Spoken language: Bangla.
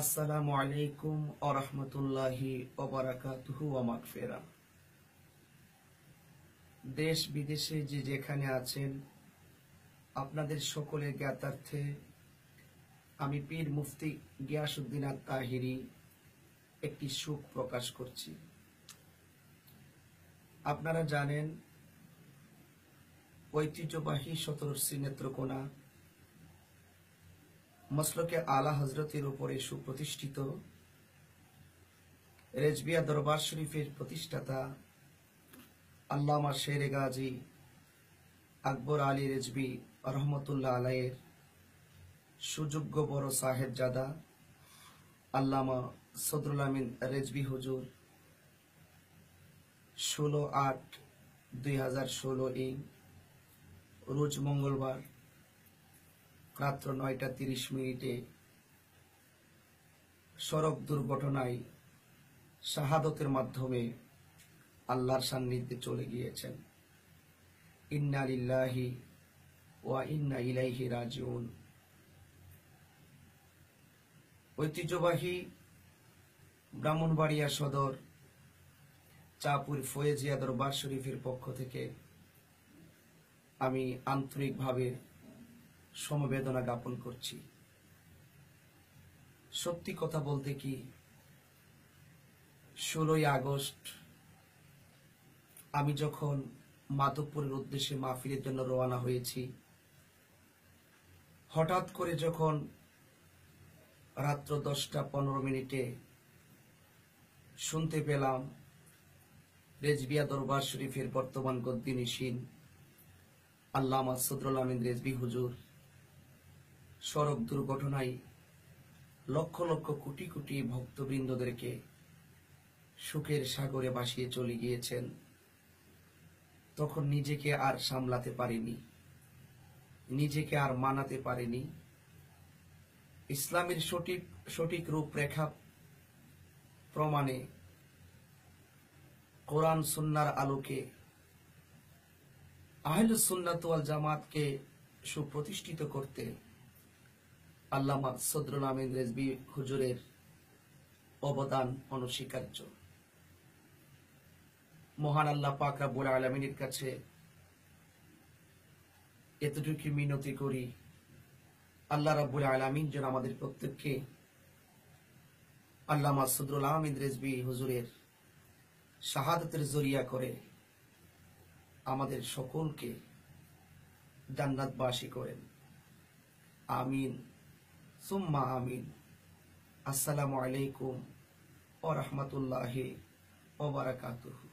আসসালামু আলাইকুম ওয়া রাহমাতুল্লাহি ওয়া বারাকাতুহু ওয়া মাগফিরা। দেশ বিদেশে যে যেখানে আছেন আপনাদের সকলের জ্ঞাতার্থে আমি পীর মুফতি গিয়াসউদ্দিন আত-তাহিরি একটি শোক প্রকাশ করছি। আপনারা জানেন ঐতিহ্যবাহী 17 নেত্রকোনা মসলকে আলা হজরতের উপরে সুপ্রতিষ্ঠিত রেজবিয়া দরবার শরীফের প্রতিষ্ঠাতা আল্লামা শেরে গাজী আকবর আলী রেজবি রহমতুল্লাহ আলাইয়ের সুযোগ্য বড় সাহেবজাদা আল্লামা সদরুল আমিন রেজবি হুজুর 16/8/2016 রোজ মঙ্গলবার রাত্র 9টা 30 সড়ক দুর্ঘটনায় শাহাদতের মাধ্যমে আল্লাহর সান্নিধ্যে চলে গিয়েছেন। ইন্না লিল্লাহি ওয়া ইন্না ইলাইহি রাজিউন। ঐতিহ্যবাহী ব্রাহ্মণবাড়িয়া সদর চাঁপুর ফয়েজিয়া দরবার শরীফের পক্ষ থেকে আমি আন্তরিকভাবে সমবেদনা জ্ঞাপন করছি। সত্যি কথা বলতে কি 16ই আগস্ট আমি যখন মাধবপুরের উদ্দেশ্যে মাহফিলের জন্য রওনা হয়েছি, হঠাৎ করে যখন রাত্র 10টা 15 শুনতে পেলাম রেজবিয়া দরবার শরীফের বর্তমান গদ্দিনিশীন আল্লামা সদরুল আমিন রেজবি হুজুর সড়ক দুর্ঘটনায় লক্ষ লক্ষ কোটি কোটি ভক্তবৃন্দদেরকে সুখের সাগরে ভাসিয়ে চলে গিয়েছেন, তখন নিজেকে আর সামলাতে পারিনি, নিজেকে আর মানাতে পারিনি। ইসলামের সঠিক রূপরেখা প্রমাণে কোরআন সুন্নাহর আলোকে আহলুস সুন্নাত ওয়াল জামাতকে সুপ্রতিষ্ঠিত করতে আল্লামা সদরুল আমিন রেজবি হুজুরের অবদান অনস্বীকার্য। মহান আল্লাহ পাক রব্বুল আলামিনের কাছে এতটুকু মিনতি করি, আল্লাহ রব্বুল আলামিন যেন আমাদের প্রত্যেককে আল্লামা সদরুল আমিন রেজবি হুজুরের শাহাদাতের জরিয়া করে আমাদের সকলকে জান্নাতবাসী করেন। আমিন সুম্মা আমিন। আসসালামু আলাইকুম ওয়া রাহমাতুল্লাহি ওয়া বারাকাতুহু।